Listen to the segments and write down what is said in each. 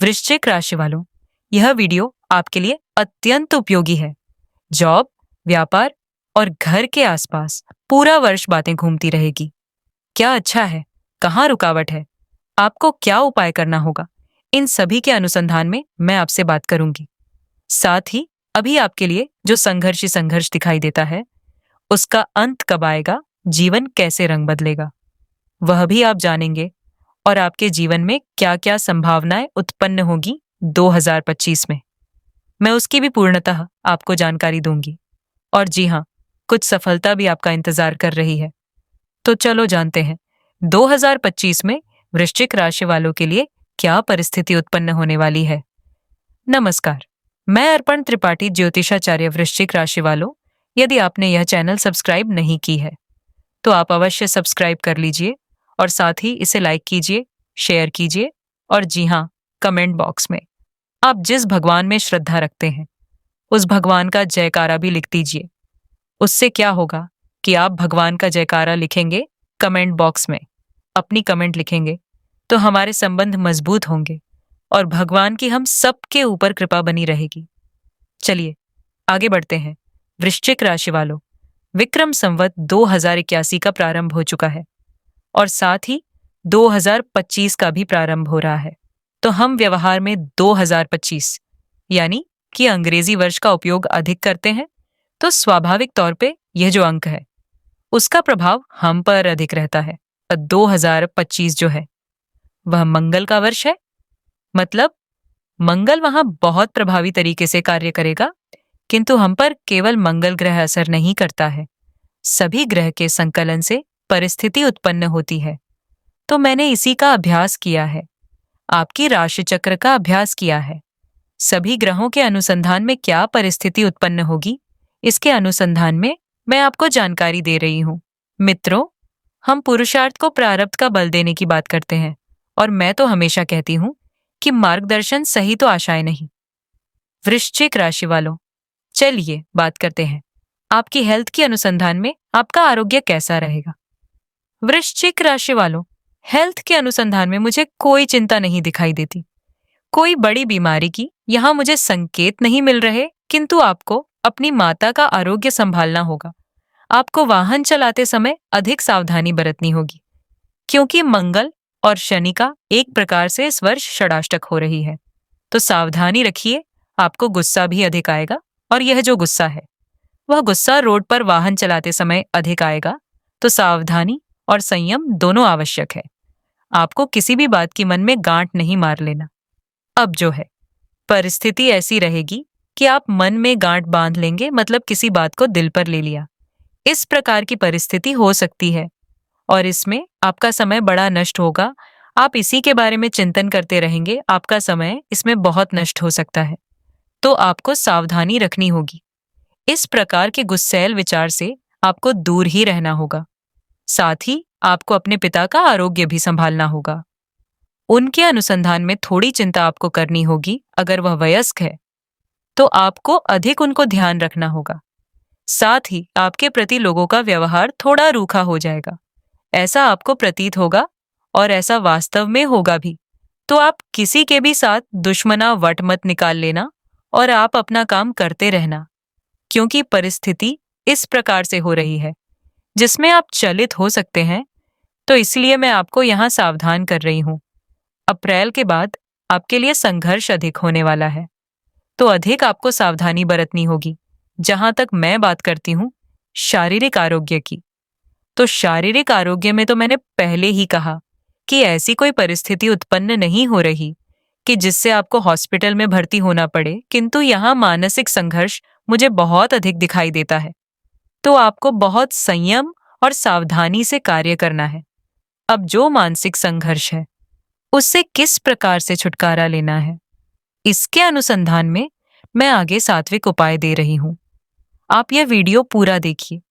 वृश्चिक राशि वालों, यह वीडियो आपके लिए अत्यंत उपयोगी है। जॉब, व्यापार और घर के आसपास पूरा वर्ष बातें घूमती रहेगी। क्या अच्छा है, कहाँ रुकावट है, आपको क्या उपाय करना होगा, इन सभी के अनुसंधान में मैं आपसे बात करूंगी। साथ ही अभी आपके लिए जो संघर्ष ही संघर्ष दिखाई देता है, उसका अंत कब आएगा, जीवन कैसे रंग बदलेगा, वह भी आप जानेंगे। और आपके जीवन में क्या क्या संभावनाएं उत्पन्न होगी 2025 में, मैं उसकी भी पूर्णतः आपको जानकारी दूंगी। और जी हाँ, कुछ सफलता भी आपका इंतजार कर रही है। तो चलो जानते हैं 2025 में वृश्चिक राशि वालों के लिए क्या परिस्थिति उत्पन्न होने वाली है। नमस्कार, मैं अर्पण त्रिपाठी, ज्योतिषाचार्य। वृश्चिक राशि वालों, यदि आपने यह चैनल सब्सक्राइब नहीं की है तो आप अवश्य सब्सक्राइब कर लीजिए और साथ ही इसे लाइक कीजिए, शेयर कीजिए और जी हाँ, कमेंट बॉक्स में आप जिस भगवान में श्रद्धा रखते हैं उस भगवान का जयकारा भी लिख दीजिए। उससे क्या होगा कि आप भगवान का जयकारा लिखेंगे कमेंट बॉक्स में, अपनी कमेंट लिखेंगे तो हमारे संबंध मजबूत होंगे और भगवान की हम सबके ऊपर कृपा बनी रहेगी। चलिए आगे बढ़ते हैं। वृश्चिक राशि वालों, विक्रम संवत 2081 का प्रारंभ हो चुका है और साथ ही 2025 का भी प्रारंभ हो रहा है। तो हम व्यवहार में 2025 यानी कि अंग्रेजी वर्ष का उपयोग अधिक करते हैं, तो स्वाभाविक तौर पे यह जो अंक है उसका प्रभाव हम पर अधिक रहता है। 2025 जो है वह मंगल का वर्ष है, मतलब मंगल वहां बहुत प्रभावी तरीके से कार्य करेगा, किंतु हम पर केवल मंगल ग्रह असर नहीं करता है, सभी ग्रह के संकलन से परिस्थिति उत्पन्न होती है। तो मैंने इसी का अभ्यास किया है, आपकी राशि चक्र का अभ्यास किया है। सभी ग्रहों के अनुसंधान में क्या परिस्थिति उत्पन्न होगी, इसके अनुसंधान में मैं आपको जानकारी दे रही हूं। मित्रों, हम पुरुषार्थ को प्रारब्ध का बल देने की बात करते हैं और मैं तो हमेशा कहती हूं कि मार्गदर्शन सही तो आशाएं नहीं। वृश्चिक राशि वालों, चलिए बात करते हैं आपकी हेल्थ के अनुसंधान में आपका आरोग्य कैसा रहेगा। वृश्चिक राशि वालों, हेल्थ के अनुसंधान में मुझे कोई चिंता नहीं दिखाई देती। कोई बड़ी बीमारी की यहाँ मुझे संकेत नहीं मिल रहे, किंतु आपको अपनी माता का आरोग्य संभालना होगा। आपको वाहन चलाते समय अधिक सावधानी बरतनी होगी, क्योंकि मंगल और शनि का एक प्रकार से इस वर्ष षडाष्टक हो रही है। तो सावधानी रखिए, आपको गुस्सा भी अधिक आएगा और यह जो गुस्सा है वह गुस्सा रोड पर वाहन चलाते समय अधिक आएगा। तो सावधानी और संयम दोनों आवश्यक है। आपको किसी भी बात की मन में गांठ नहीं मार लेना। अब जो है परिस्थिति ऐसी रहेगी कि आप मन में गांठ बांध लेंगे, मतलब किसी बात को दिल पर ले लिया, इस प्रकार की परिस्थिति हो सकती है और इसमें आपका समय बड़ा नष्ट होगा। आप इसी के बारे में चिंतन करते रहेंगे, आपका समय इसमें बहुत नष्ट हो सकता है। तो आपको सावधानी रखनी होगी। इस प्रकार के गुस्सैल विचार से आपको दूर ही रहना होगा। साथ ही आपको अपने पिता का आरोग्य भी संभालना होगा। उनके अनुसंधान में थोड़ी चिंता आपको करनी होगी। अगर वह वयस्क है तो आपको अधिक उनको ध्यान रखना होगा। साथ ही आपके प्रति लोगों का व्यवहार थोड़ा रूखा हो जाएगा, ऐसा आपको प्रतीत होगा और ऐसा वास्तव में होगा भी। तो आप किसी के भी साथ दुश्मना वट मत निकाल लेना और आप अपना काम करते रहना, क्योंकि परिस्थिति इस प्रकार से हो रही है जिसमें आप चलित हो सकते हैं। तो इसलिए मैं आपको यहाँ सावधान कर रही हूँ। अप्रैल के बाद आपके लिए संघर्ष अधिक होने वाला है, तो अधिक आपको सावधानी बरतनी होगी। जहां तक मैं बात करती हूँ शारीरिक आरोग्य की, तो शारीरिक आरोग्य में तो मैंने पहले ही कहा कि ऐसी कोई परिस्थिति उत्पन्न नहीं हो रही कि जिससे आपको हॉस्पिटल में भर्ती होना पड़े, किंतु यहाँ मानसिक संघर्ष मुझे बहुत अधिक दिखाई देता है। तो आपको बहुत संयम और सावधानी से कार्य करना है। अब जो मानसिक संघर्ष है उससे किस प्रकार से छुटकारा लेना है, इसके अनुसंधान में मैं आगे सात्विक उपाय दे रही हूं। आप यह वीडियो पूरा देखिए।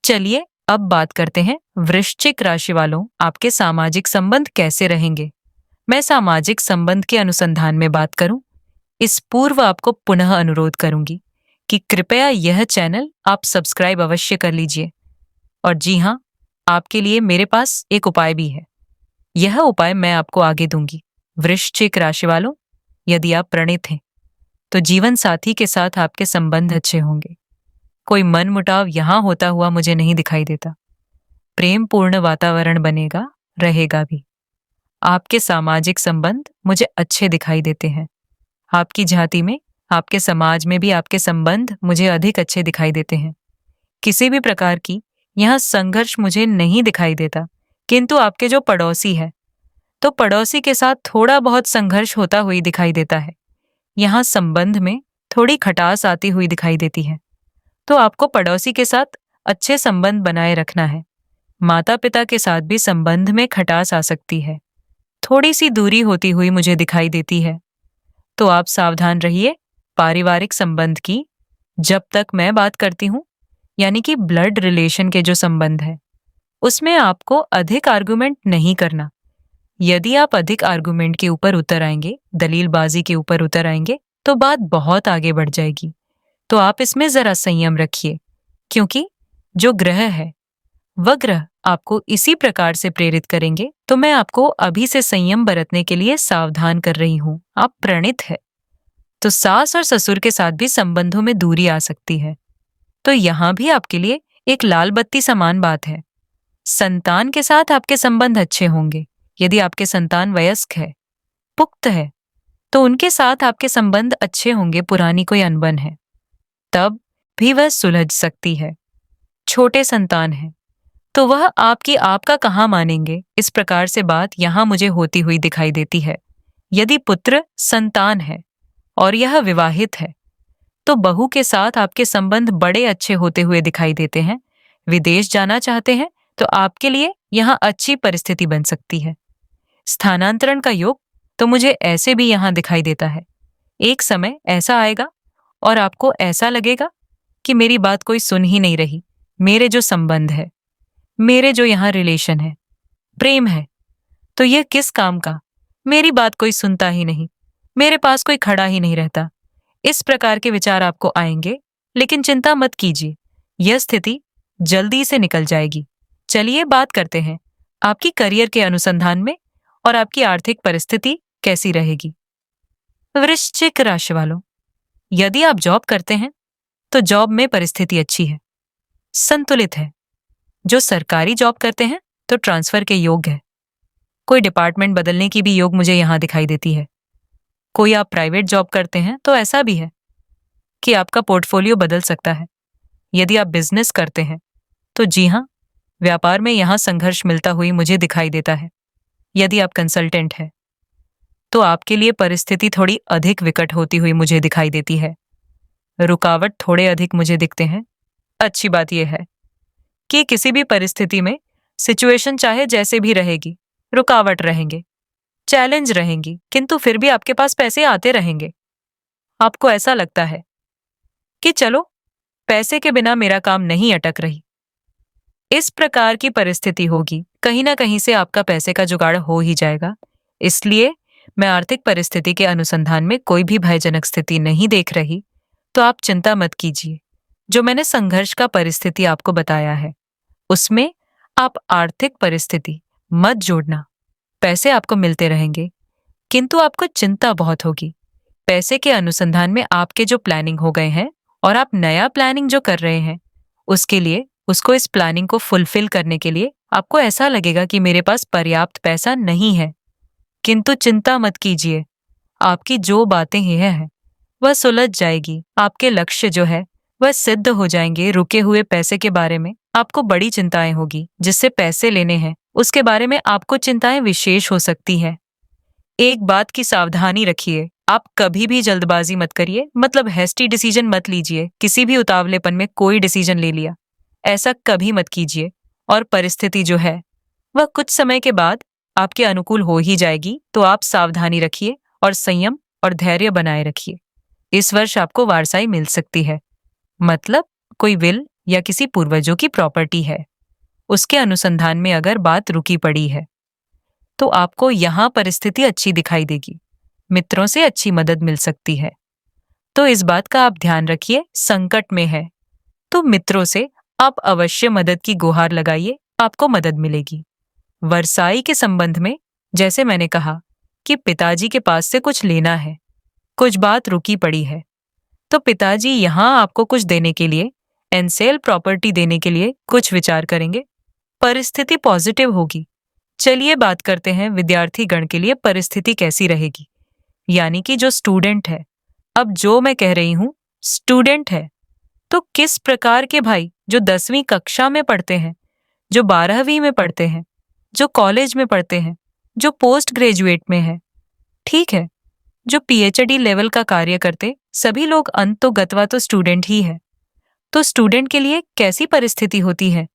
चलिए अब बात करते हैं वृश्चिक राशि वालों, आपके सामाजिक संबंध कैसे रहेंगे। मैं सामाजिक संबंध के अनुसंधान में बात करूं, इस पूर्व आपको पुनः अनुरोध करूंगी कि कृपया यह चैनल आप सब्सक्राइब अवश्य कर लीजिए। और जी हाँ, आपके लिए मेरे पास एक उपाय भी है। यह उपाय मैं आपको आगे दूंगी। वृश्चिक राशि वालों, यदि आप प्रणित हैं तो जीवन साथी के साथ आपके संबंध अच्छे होंगे। कोई मनमुटाव यहां होता हुआ मुझे नहीं दिखाई देता। प्रेम पूर्ण वातावरण बनेगा, रहेगा भी। आपके सामाजिक संबंध मुझे अच्छे दिखाई देते हैं। आपकी जाति में, आपके समाज में भी आपके संबंध मुझे अधिक अच्छे दिखाई देते हैं। किसी भी प्रकार की यहाँ संघर्ष मुझे नहीं दिखाई देता। किंतु आपके जो पड़ोसी है, तो पड़ोसी के साथ थोड़ा बहुत संघर्ष होता हुई दिखाई देता है। यहाँ संबंध में थोड़ी खटास आती हुई दिखाई देती है। तो आपको पड़ोसी के साथ अच्छे संबंध बनाए रखना है। माता पिता के साथ भी संबंध में खटास आ सकती है, थोड़ी सी दूरी होती हुई मुझे दिखाई देती है। तो आप सावधान रहिए पारिवारिक संबंध की। जब तक मैं बात करती हूँ, यानी कि ब्लड रिलेशन के जो संबंध है, उसमें आपको अधिक आर्गुमेंट नहीं करना। यदि आप अधिक आर्गुमेंट के ऊपर उतर आएंगे, दलीलबाजी के ऊपर उतर आएंगे, तो बात बहुत आगे बढ़ जाएगी। तो आप इसमें जरा संयम रखिए, क्योंकि जो ग्रह है वह ग्रह आपको इसी प्रकार से प्रेरित करेंगे। तो मैं आपको अभी से संयम बरतने के लिए सावधान कर रही हूं। आप प्रणित है तो सास और ससुर के साथ भी संबंधों में दूरी आ सकती है। तो यहां भी आपके लिए एक लाल बत्ती समान बात है। संतान के साथ आपके संबंध अच्छे होंगे। यदि आपके संतान वयस्क है, पुख्त है, तो उनके साथ आपके संबंध अच्छे होंगे। पुरानी कोई अनबन है तब भी वह सुलझ सकती है। छोटे संतान है तो वह आपका कहाँ मानेंगे, इस प्रकार से बात यहां मुझे होती हुई दिखाई देती है। यदि पुत्र संतान है और यह विवाहित है, तो बहू के साथ आपके संबंध बड़े अच्छे होते हुए दिखाई देते हैं। विदेश जाना चाहते हैं तो आपके लिए यहाँ अच्छी परिस्थिति बन सकती है। स्थानांतरण का योग तो मुझे ऐसे भी यहाँ दिखाई देता है। एक समय ऐसा आएगा और आपको ऐसा लगेगा कि मेरी बात कोई सुन ही नहीं रही। मेरे जो संबंध है, मेरे जो यहाँ रिलेशन है, प्रेम है, तो यह किस काम का? मेरी बात कोई सुनता ही नहीं, मेरे पास कोई खड़ा ही नहीं रहता। इस प्रकार के विचार आपको आएंगे, लेकिन चिंता मत कीजिए, यह स्थिति जल्दी से निकल जाएगी। चलिए बात करते हैं आपकी करियर के अनुसंधान में और आपकी आर्थिक परिस्थिति कैसी रहेगी। वृश्चिक राशि वालों, यदि आप जॉब करते हैं तो जॉब में परिस्थिति अच्छी है, संतुलित है। जो सरकारी जॉब करते हैं तो ट्रांसफर के योग है। कोई डिपार्टमेंट बदलने की भी योग मुझे यहां दिखाई देती है। कोई आप प्राइवेट जॉब करते हैं तो ऐसा भी है कि आपका पोर्टफोलियो बदल सकता है। यदि आप बिजनेस करते हैं तो जी हां, व्यापार में यहां संघर्ष मिलता हुई मुझे दिखाई देता है। यदि आप कंसल्टेंट हैं तो आपके लिए परिस्थिति थोड़ी अधिक विकट होती हुई मुझे दिखाई देती है। रुकावट थोड़े अधिक मुझे दिखते हैं। अच्छी बात यह है कि किसी भी परिस्थिति में सिचुएशन चाहे जैसे भी रहेगी, रुकावट रहेंगे, चैलेंज रहेंगी, किंतु फिर भी आपके पास पैसे आते रहेंगे। आपको ऐसा लगता है कि चलो पैसे के बिना मेरा काम नहीं अटक रही। इस प्रकार की परिस्थिति होगी, कहीं ना कहीं से आपका पैसे का जुगाड़ हो ही जाएगा। इसलिए मैं आर्थिक परिस्थिति के अनुसंधान में कोई भी भयजनक स्थिति नहीं देख रही। तो आप चिंता मत कीजिए। जो मैंने संघर्ष का परिस्थिति आपको बताया है, उसमें आप आर्थिक परिस्थिति मत जोड़ना। पैसे आपको मिलते रहेंगे, किंतु आपको चिंता बहुत होगी। पैसे के अनुसंधान में आपके जो प्लानिंग हो गए हैं और आप नया प्लानिंग जो कर रहे हैं, उसके लिए इस प्लानिंग को फुलफिल करने के लिए आपको ऐसा लगेगा कि मेरे पास पर्याप्त पैसा नहीं है। किंतु चिंता मत कीजिए, आपकी जो बातें हैं वह सुलझ जाएगी। आपके लक्ष्य जो है वह सिद्ध हो जाएंगे। रुके हुए पैसे के बारे में आपको बड़ी चिंताएं होगी। जिससे पैसे लेने हैं उसके बारे में आपको चिंताएं विशेष हो सकती हैं। एक बात की सावधानी रखिए, आप कभी भी जल्दबाजी मत करिए, मतलब हैस्टी डिसीजन मत लीजिए। किसी भी उतावलेपन में कोई डिसीजन ले लिया, ऐसा कभी मत कीजिए। और परिस्थिति जो है वह कुछ समय के बाद आपके अनुकूल हो ही जाएगी। तो आप सावधानी रखिए और संयम और धैर्य बनाए रखिए। इस वर्ष आपको वारसाई मिल सकती है, मतलब कोई विल या किसी पूर्वजों की प्रॉपर्टी है, उसके अनुसंधान में अगर बात रुकी पड़ी है तो आपको यहाँ परिस्थिति अच्छी दिखाई देगी। मित्रों से अच्छी मदद मिल सकती है, तो इस बात का आप ध्यान रखिए। संकट में है तो मित्रों से आप अवश्य मदद की गुहार लगाइए, आपको मदद मिलेगी। वर्साई के संबंध में जैसे मैंने कहा कि पिताजी के पास से कुछ लेना है, कुछ बात रुकी पड़ी है। तो पिताजी यहाँ आपको कुछ देने के लिए, एनसेल प्रॉपर्टी देने के लिए कुछ विचार करेंगे। परिस्थिति पॉजिटिव होगी। चलिए बात करते हैं विद्यार्थी गण के लिए परिस्थिति कैसी रहेगी, यानी कि जो स्टूडेंट है। अब जो मैं कह रही हूं स्टूडेंट है, तो किस प्रकार के भाई? जो 10वीं कक्षा में पढ़ते हैं, जो 12वीं में पढ़ते हैं, जो कॉलेज में पढ़ते हैं, जो पोस्ट ग्रेजुएट में है, ठीक है, जो पीएचडी लेवल का कार्य करते, सभी लोग अंत तो गत्वा तो स्टूडेंट ही है। तो स्टूडेंट के लिए कैसी परिस्थिति होती है?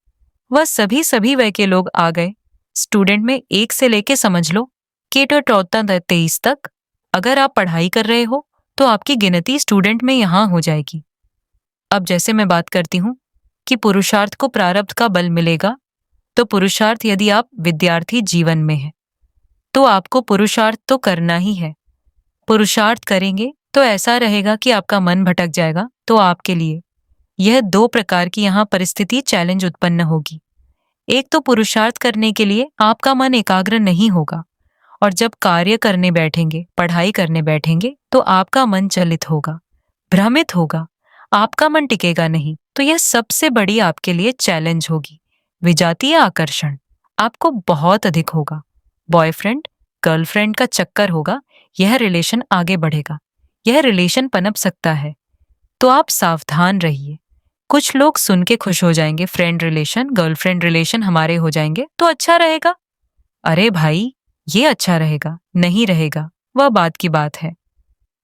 वह सभी वय के लोग आ गए। स्टूडेंट में 1 से लेके समझ लो केटर 23 तक अगर आप पढ़ाई कर रहे हो तो आपकी गिनती स्टूडेंट में यहां हो जाएगी। अब जैसे मैं बात करती हूं कि पुरुषार्थ को प्रारब्ध का बल मिलेगा, तो पुरुषार्थ यदि आप विद्यार्थी जीवन में है तो आपको पुरुषार्थ तो करना ही है। पुरुषार्थ करेंगे तो ऐसा रहेगा कि आपका मन भटक जाएगा, तो आपके लिए यह 2 प्रकार की यहाँ परिस्थिति चैलेंज उत्पन्न होगी। एक तो पुरुषार्थ करने के लिए आपका मन एकाग्र नहीं होगा, और जब कार्य करने बैठेंगे, पढ़ाई करने बैठेंगे, तो आपका मन चलित होगा, भ्रमित होगा, आपका मन टिकेगा नहीं। तो यह सबसे बड़ी आपके लिए चैलेंज होगी। विजातीय आकर्षण आपको बहुत अधिक होगा। बॉयफ्रेंड गर्लफ्रेंड का चक्कर होगा, यह रिलेशन आगे बढ़ेगा, यह रिलेशन पनप सकता है, तो आप सावधान रहिए। कुछ लोग सुन के खुश हो जाएंगे, फ्रेंड रिलेशन गर्लफ्रेंड रिलेशन हमारे हो जाएंगे तो अच्छा रहेगा। अरे भाई, ये अच्छा रहेगा नहीं रहेगा वह बात की बात है,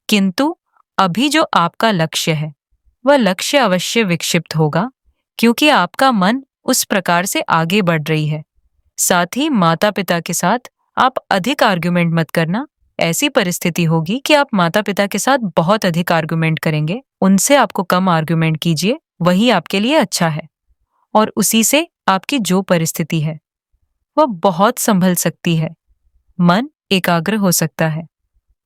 किंतु अभी जो आपका लक्ष्य है वह लक्ष्य अवश्य विक्षिप्त होगा, क्योंकि आपका मन उस प्रकार से आगे बढ़ रही है। साथ ही माता पिता के साथ आप अधिक आर्ग्यूमेंट मत करना। ऐसी परिस्थिति होगी कि आप माता पिता के साथ बहुत अधिक आर्ग्यूमेंट करेंगे, उनसे आपको कम आर्ग्यूमेंट कीजिए, वही आपके लिए अच्छा है। और उसी से आपकी जो परिस्थिति है वह बहुत संभल सकती है, मन एकाग्र हो सकता है।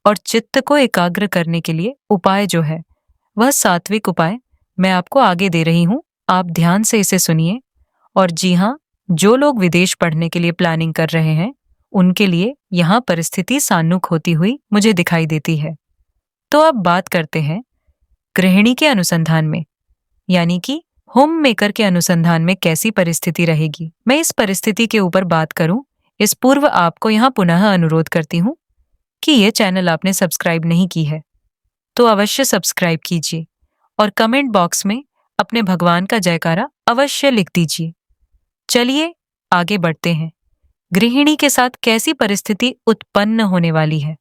और चित्त को एकाग्र करने के लिए उपाय जो है वह सात्विक उपाय मैं आपको आगे दे रही हूं, आप ध्यान से इसे सुनिए। और जी हाँ, जो लोग विदेश पढ़ने के लिए प्लानिंग कर रहे हैं उनके लिए यहाँ परिस्थिति सानुक होती हुई मुझे दिखाई देती है। तो अब बात करते हैं गृहिणी के अनुसंधान में, यानी कि होम मेकर के अनुसंधान में कैसी परिस्थिति रहेगी। मैं इस परिस्थिति के ऊपर बात करूं इस पूर्व आपको यहाँ पुनः अनुरोध करती हूँ कि ये चैनल आपने सब्सक्राइब नहीं की है तो अवश्य सब्सक्राइब कीजिए, और कमेंट बॉक्स में अपने भगवान का जयकारा अवश्य लिख दीजिए। चलिए आगे बढ़ते हैं। गृहिणी के साथ कैसी परिस्थिति उत्पन्न होने वाली है?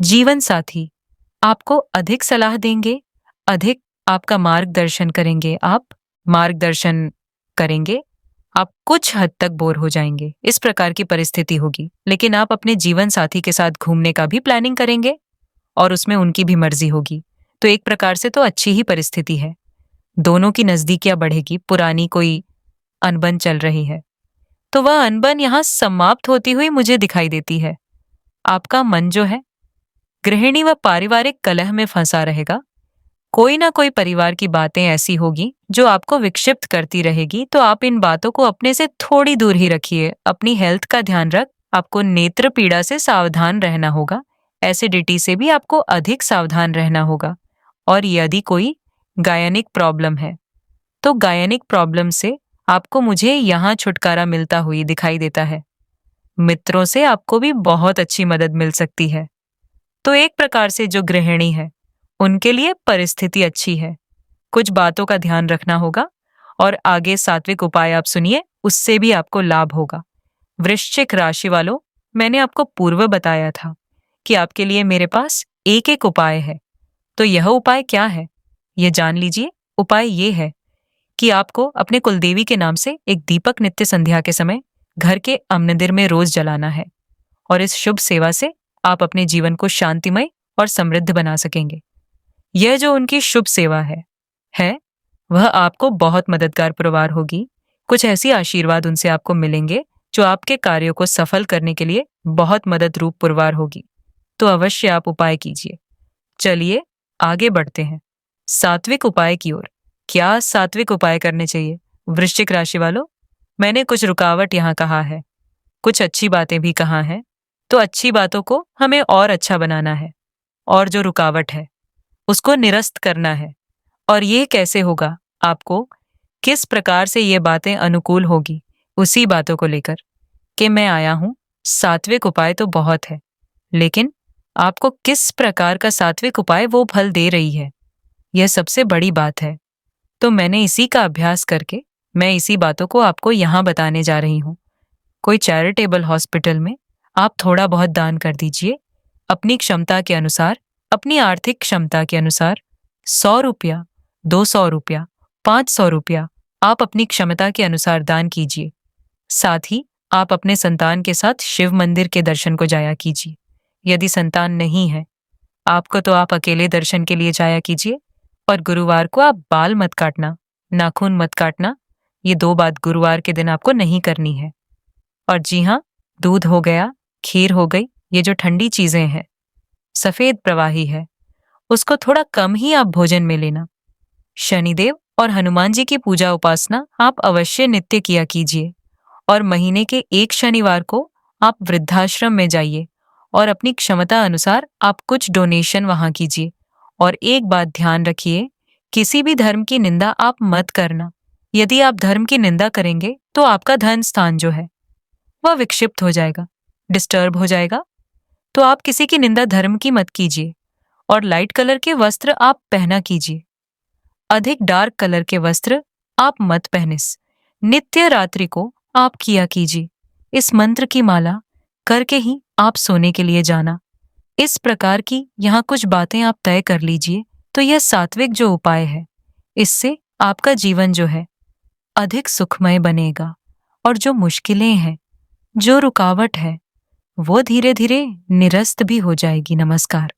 जीवन साथी आपको अधिक सलाह देंगे, अधिक आपका मार्गदर्शन करेंगे, आप मार्गदर्शन करेंगे, आप कुछ हद तक बोर हो जाएंगे, इस प्रकार की परिस्थिति होगी। लेकिन आप अपने जीवन साथी के साथ घूमने का भी प्लानिंग करेंगे और उसमें उनकी भी मर्जी होगी, तो एक प्रकार से तो अच्छी ही परिस्थिति है। दोनों की नजदीकियां बढ़ेगी, पुरानी कोई अनबन चल रही है तो वह अनबन यहाँ समाप्त होती हुई मुझे दिखाई देती है। आपका मन जो है गृहिणी व पारिवारिक कलह में फंसा रहेगा। कोई ना कोई परिवार की बातें ऐसी होगी जो आपको विक्षिप्त करती रहेगी, तो आप इन बातों को अपने से थोड़ी दूर ही रखिए। अपनी हेल्थ का ध्यान रख, आपको नेत्र पीड़ा से सावधान रहना होगा, एसिडिटी से भी आपको अधिक सावधान रहना होगा। और यदि कोई गायनिक प्रॉब्लम है तो गायनिक प्रॉब्लम से आपको मुझे यहाँ छुटकारा मिलता हुई दिखाई देता है। मित्रों से आपको भी बहुत अच्छी मदद मिल सकती है। तो एक प्रकार से जो गृहिणी है उनके लिए परिस्थिति अच्छी है। कुछ बातों का ध्यान रखना होगा और आगे सात्विक उपाय आप सुनिए, उससे भी आपको लाभ होगा। वृश्चिक राशि वालों, मैंने आपको पूर्व बताया था कि आपके लिए मेरे पास एक एक उपाय है। तो यह उपाय क्या है ये जान लीजिए। उपाय ये है कि आपको अपने कुलदेवी के नाम से एक दीपक नित्य संध्या के समय घर के अम्नदिर में रोज जलाना है, और इस शुभ सेवा से आप अपने जीवन को शांतिमय और समृद्ध बना सकेंगे। यह जो उनकी शुभ सेवा है वह आपको बहुत मददगार पुरवार होगी। कुछ ऐसी आशीर्वाद उनसे आपको मिलेंगे जो आपके कार्यों को सफल करने के लिए बहुत मदद रूप पुरवार होगी। तो अवश्य आप उपाय कीजिए। चलिए आगे बढ़ते हैं सात्विक उपाय की ओर। क्या सात्विक उपाय करने चाहिए वृश्चिक राशि वालों? मैंने कुछ रुकावट यहाँ कहा है, कुछ अच्छी बातें भी कहा है, तो अच्छी बातों को हमें और अच्छा बनाना है। और जो रुकावट है उसको निरस्त करना है। और ये कैसे होगा? आपको किस प्रकार से ये बातें अनुकूल होगी, उसी बातों को लेकर कि मैं आया हूं। सात्विक उपाय तो बहुत है, लेकिन आपको किस प्रकार का सात्विक उपाय वो फल दे रही है, यह सबसे बड़ी बात है। तो मैंने इसी का अभ्यास करके मैं इसी बातों को आपको यहाँ बताने जा रही हूँ। कोई चैरिटेबल हॉस्पिटल में आप थोड़ा बहुत दान कर दीजिए, अपनी क्षमता के अनुसार, अपनी आर्थिक क्षमता के अनुसार। 100 रुपया, 200 रुपया, 500 रुपया आप अपनी क्षमता के अनुसार दान कीजिए। साथ ही आप अपने संतान के साथ शिव मंदिर के दर्शन को जाया कीजिए। यदि संतान नहीं है आपको तो आप अकेले दर्शन के लिए जाया कीजिए। और गुरुवार को आप बाल मत काटना, नाखून मत काटना। ये 2 बात गुरुवार के दिन आपको नहीं करनी है। और जी हाँ, दूध हो गया, खीर हो गई, ये जो ठंडी चीजें हैं, सफेद प्रवाही है, उसको थोड़ा कम ही आप भोजन में लेना। शनिदेव और हनुमान जी की पूजा उपासना आप अवश्य नित्य किया कीजिए। और महीने के 1 शनिवार को आप वृद्धाश्रम में जाइए और अपनी क्षमता अनुसार आप कुछ डोनेशन वहां कीजिए। और एक बात ध्यान रखिए, किसी भी धर्म की निंदा आप मत करना। यदि आप धर्म की निंदा करेंगे तो आपका धन स्थान जो है वह विक्षिप्त हो जाएगा, डिस्टर्ब हो जाएगा। तो आप किसी की निंदा धर्म की मत कीजिए। और लाइट कलर के वस्त्र आप पहना कीजिए, अधिक डार्क कलर के वस्त्र आप मत पहनिस। नित्य रात्रि को आप किया कीजिए। इस मंत्र की माला करके ही आप सोने के लिए जाना। इस प्रकार की यहाँ कुछ बातें आप तय कर लीजिए, तो यह सात्विक जो उपाय है, इससे आपका जीवन जो है अधिक सुखमय बनेगा। और जो मुश्किलें हैं, जो रुकावट है, वो धीरे धीरे निरस्त भी हो जाएगी। नमस्कार।